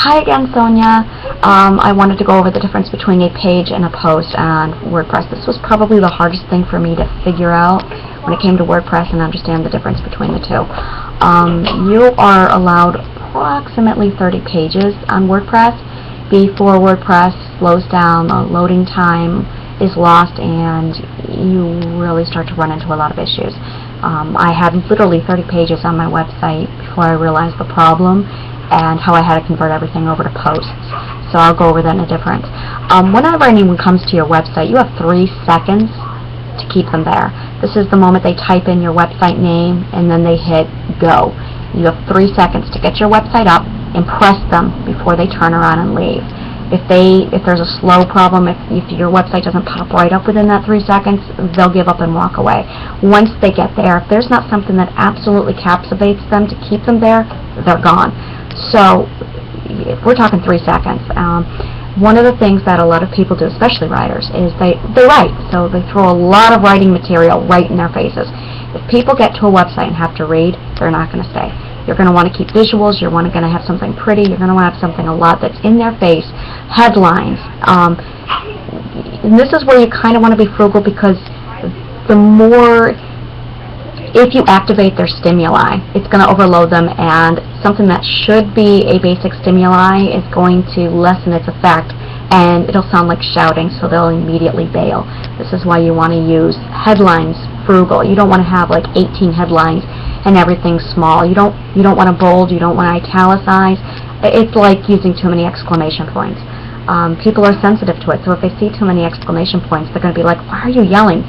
Hi again, Sonia. I wanted to go over the difference between a page and a post on WordPress. This was probably the hardest thing for me to figure out when it came to WordPress and understand the difference between the two. You are allowed approximately 30 pages on WordPress before WordPress slows down, the loading time is lost, and you really start to run into a lot of issues. I had literally 30 pages on my website before I realized the problem and how I had to convert everything over to posts. So I'll go over that in a difference. Whenever anyone comes to your website, you have 3 seconds to keep them there. This is the moment they type in your website name and then they hit go. You have 3 seconds to get your website up, impress them before they turn around and leave. If there's a slow problem, if your website doesn't pop right up within that 3 seconds, they'll give up and walk away. Once they get there, if there's not something that absolutely captivates them to keep them there, they're gone. So we're talking 3 seconds. One of the things that a lot of people do, especially writers, is they write. So they throw a lot of writing material right in their faces. If people get to a website and have to read, they're not going to stay. You're going to want to keep visuals. You're going to have something pretty. You're going to want to have something a lot that's in their face. Headlines. And this is where you kind of want to be frugal, because the more, if you activate their stimuli, it's going to overload them, and something that should be a basic stimuli is going to lessen its effect, and it'll sound like shouting, so they'll immediately bail. This is why you want to use headlines frugal. You don't want to have like 18 headlines and everything's small. You don't want to bold, you don't want to italicize. It's like using too many exclamation points. People are sensitive to it, so if they see too many exclamation points, they're going to be like, why are you yelling?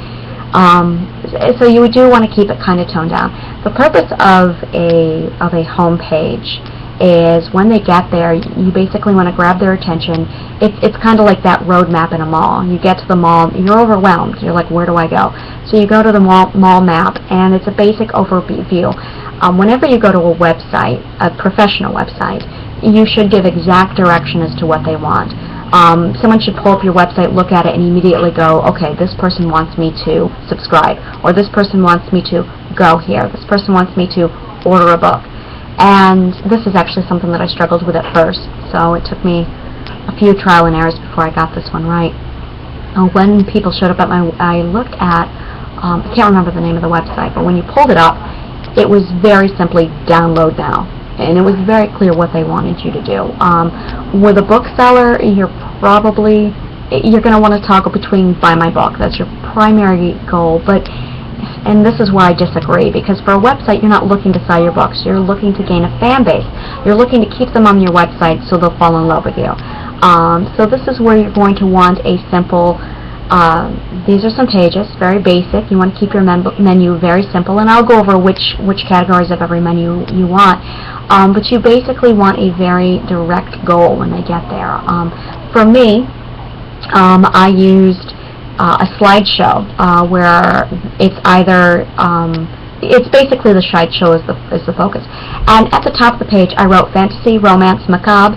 So you do want to keep it kind of toned down. The purpose of a home page is when they get there, you basically want to grab their attention. It's kind of like that roadmap in a mall. You get to the mall, you're overwhelmed. You're like, where do I go? So you go to the mall map, and it's a basic overview. Whenever you go to a website, a professional website, you should give exact direction as to what they want. Someone should pull up your website, look at it, and immediately go, okay, this person wants me to subscribe, or this person wants me to go here, this person wants me to order a book. And this is actually something that I struggled with at first, so it took me a few trial and errors before I got this one right. When people showed up at I looked at, I can't remember the name of the website, but when you pulled it up, it was very simply download now. And it was very clear what they wanted you to do. With a bookseller, you're going to want to toggle between buy my book. That's your primary goal. And this is where I disagree, because for a website, you're not looking to sell your books. You're looking to gain a fan base. You're looking to keep them on your website so they'll fall in love with you. So this is where you're going to want a simple, these are some pages, very basic. You want to keep your menu very simple, and I'll go over which categories of every menu you want. But you basically want a very direct goal when they get there. For me, I used a slideshow where it's either it's basically the slideshow is the focus. And at the top of the page, I wrote fantasy, romance, macabre,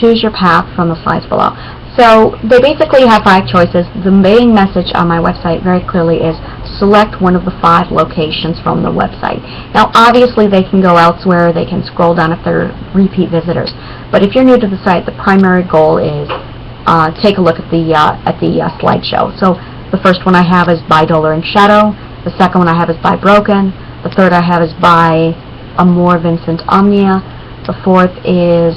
choose your path from the slides below. So they basically have 5 choices. The main message on my website very clearly is select one of the 5 locations from the website. Now obviously they can go elsewhere, they can scroll down if they're repeat visitors. But if you're new to the site, the primary goal is take a look at the slideshow. So the first one I have is by Dollar and Shadow. The second one I have is by Broken. The third I have is by Amor Vincent Omnia. The fourth is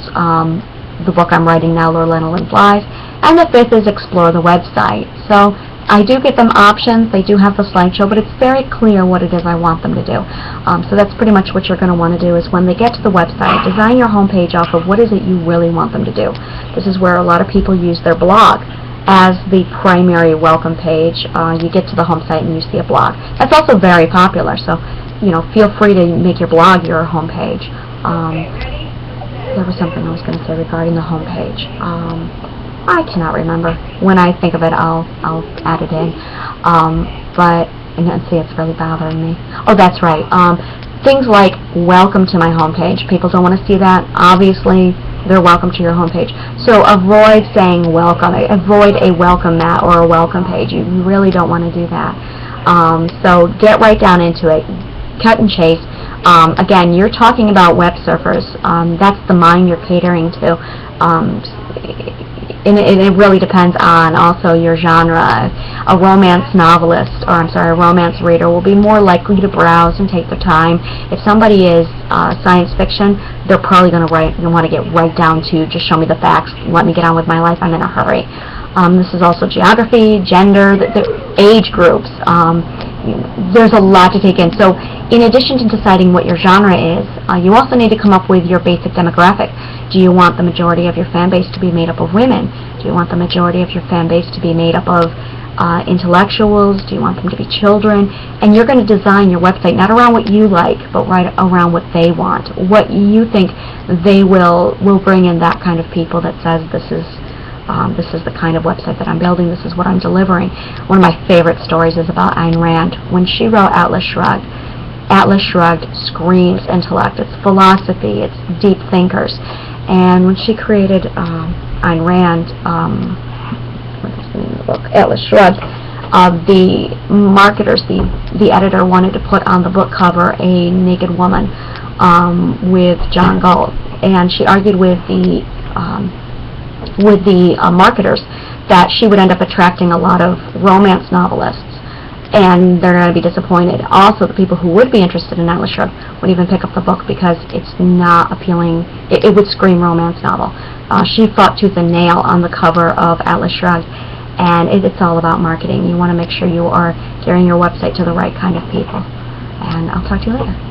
the book I'm writing now, Lord Lanolin Flies. And the fifth is explore the website. So I do get them options. They do have the slideshow, but it's very clear what it is I want them to do. So that's pretty much what you're going to want to do, is when they get to the website, design your homepage off of what is it you really want them to do. This is where a lot of people use their blog as the primary welcome page. You get to the home site and you see a blog. That's also very popular, so feel free to make your blog your homepage. There was something I was going to say regarding the homepage. I cannot remember. When I think of it, I'll add it in. And see, it's really bothering me. Oh, that's right. Things like welcome to my homepage. People don't want to see that. Obviously, they're welcome to your homepage. So avoid saying welcome. Avoid a welcome mat or a welcome page. You really don't want to do that. So get right down into it. Cut and chase. Again, you're talking about web surfers. That's the mind you're catering to. And it really depends on also your genre. A romance novelist, or a romance reader will be more likely to browse and take their time. If somebody is science fiction, they're probably going to want to get right down to just show me the facts, let me get on with my life, I'm in a hurry. This is also geography, gender, the age groups. There's a lot to take in. So in addition to deciding what your genre is, you also need to come up with your basic demographic. Do you want the majority of your fan base to be made up of women? Do you want the majority of your fan base to be made up of intellectuals? Do you want them to be children? And you're going to design your website not around what you like, but right around what they want, what you think they will bring in that kind of people that says this is the kind of website that I'm building, this is what I'm delivering. One of my favorite stories is about Ayn Rand. When she wrote Atlas Shrugged screams intellect, it's philosophy, it's deep thinkers. And when she created Ayn Rand, what's the name of the book? Atlas Shrugged, the marketers, the editor wanted to put on the book cover a naked woman with John Galt, and she argued with the marketers that she would end up attracting a lot of romance novelists, and they're going to be disappointed. Also, the people who would be interested in Atlas Shrugged would even pick up the book because it's not appealing. It would scream romance novel. She fought tooth and nail on the cover of Atlas Shrugged, and it's all about marketing. You want to make sure you are gearing your website to the right kind of people. And I'll talk to you later.